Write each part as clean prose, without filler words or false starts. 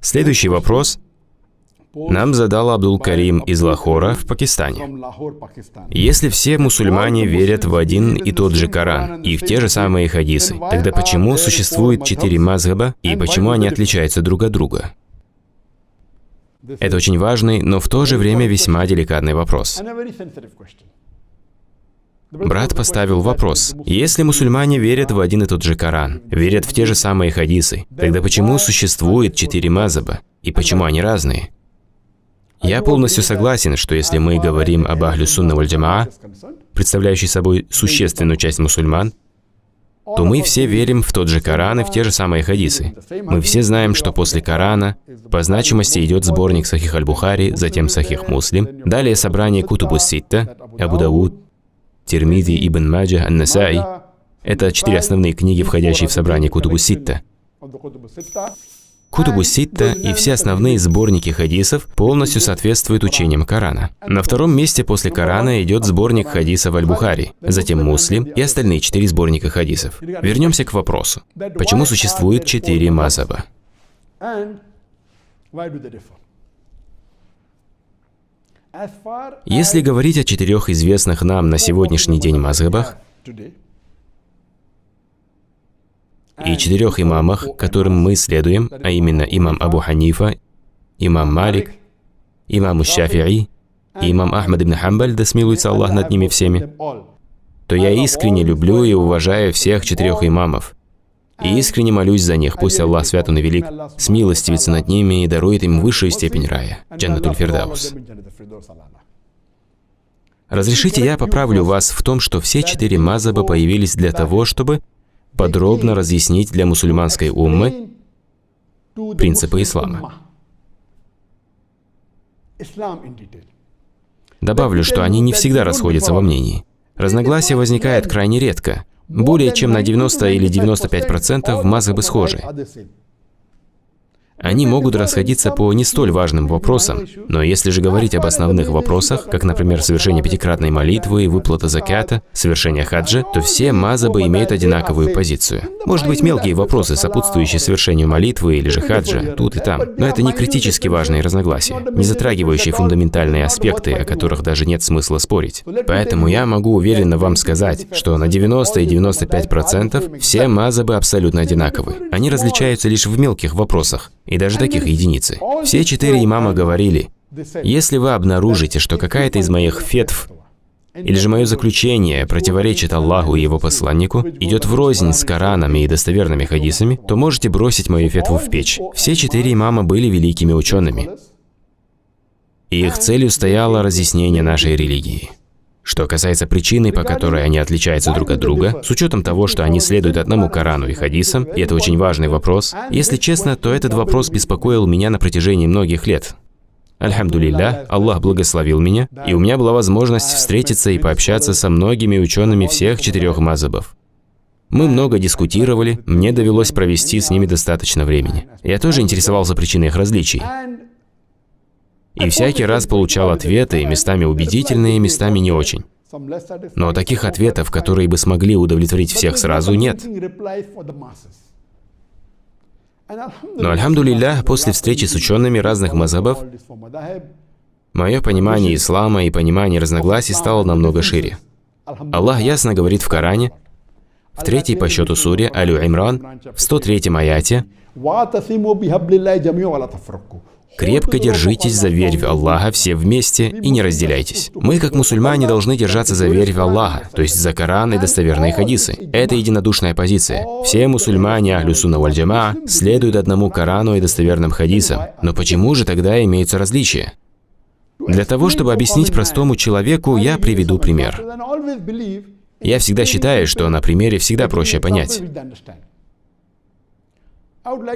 Следующий вопрос нам задал Абдул-Карим из Лахора в Пакистане. Если все мусульмане верят в один и тот же Коран и в те же самые хадисы, тогда почему существует 4 мазхаба и почему они отличаются друг от друга? Это очень важный, но в то же время весьма деликатный вопрос. Брат поставил вопрос. Если мусульмане верят в один и тот же Коран, верят в те же самые хадисы, тогда почему существует 4 мазхаба и почему они разные? Я полностью согласен, что если мы говорим об Ахлю Сунна валь Джамаа, представляющей собой существенную часть мусульман, то мы все верим в тот же Коран и в те же самые хадисы. Мы все знаем, что после Корана по значимости идет сборник Сахих аль-Бухари, затем Сахих Муслим, далее собрание Кутубу Ситта, Абу Дауд, Тирмизи, Ибн Маджа, Ан-Насаи. Это 4 основные книги, входящие в собрание Кутубу Ситта. Кутубу Ситта и все основные сборники хадисов полностью соответствуют учениям Корана. На втором месте после Корана идет сборник хадисов Аль-Бухари, затем Муслим и остальные 4 сборника хадисов. Вернемся к вопросу. Почему существует 4 мазхаба? Если говорить о 4 известных нам на сегодняшний день мазхабах и 4 имамах, которым мы следуем, а именно имам Абу Ханифа, имам Малик, имам Шафи'и и имам Ахмад ибн Хамбаль, да смилуется Аллах над ними всеми, то я искренне люблю и уважаю всех 4 имамов. И искренне молюсь за них, пусть Аллах свят Он и велик, смилостивится над ними и дарует им высшую степень рая, Джаннатуль Фирдаус. Разрешите, я поправлю вас в том, что все 4 мазхаба появились для того, чтобы подробно разъяснить для мусульманской уммы принципы ислама. Добавлю, что они не всегда расходятся во мнении. Разногласия возникают крайне редко. Более чем на 90 или 95% мазхабы схожи. Они могут расходиться по не столь важным вопросам, но если же говорить об основных вопросах, как, например, совершение 5-кратной молитвы, выплата заката, совершение хаджа, то все мазхабы имеют одинаковую позицию. Может быть, мелкие вопросы, сопутствующие совершению молитвы или же хаджа, тут и там, но это не критически важные разногласия, не затрагивающие фундаментальные аспекты, о которых даже нет смысла спорить. Поэтому я могу уверенно вам сказать, что на 90 и 95% все мазхабы абсолютно одинаковы. Они различаются лишь в мелких вопросах. И даже таких единицы. Все 4 имама говорили, если вы обнаружите, что какая-то из моих фетв, или же мое заключение противоречит Аллаху и Его посланнику, идет врознь с Кораном и достоверными хадисами, то можете бросить мою фетву в печь. Все 4 имама были великими учеными. И их целью стояло разъяснение нашей религии. Что касается причины, по которой они отличаются друг от друга, с учетом того, что они следуют одному Корану и хадисам, и это очень важный вопрос, если честно, то этот вопрос беспокоил меня на протяжении многих лет. Альхамдулилля, Аллах благословил меня, и у меня была возможность встретиться и пообщаться со многими учеными всех 4 мазхабов. Мы много дискутировали, мне довелось провести с ними достаточно времени. Я тоже интересовался причиной их различий. И всякий раз получал ответы, местами убедительные, местами не очень. Но таких ответов, которые бы смогли удовлетворить всех сразу, нет. Но, альхамдулилля, после встречи с учеными разных мазхабов, мое понимание ислама и понимание разногласий стало намного шире. Аллах ясно говорит в Коране, в 3-й по счету суре Аль-Имран, в 103-м аяте: «Крепко держитесь за верь в Аллаха все вместе и не разделяйтесь». Мы, как мусульмане, должны держаться за верь в Аллаха, то есть за Коран и достоверные хадисы. Это единодушная позиция. Все мусульмане Ахлю Сунна валь Джамаа следуют одному Корану и достоверным хадисам. Но почему же тогда имеются различия? Для того, чтобы объяснить простому человеку, я приведу пример. Я всегда считаю, что на примере всегда проще понять.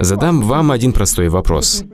Задам вам один простой вопрос.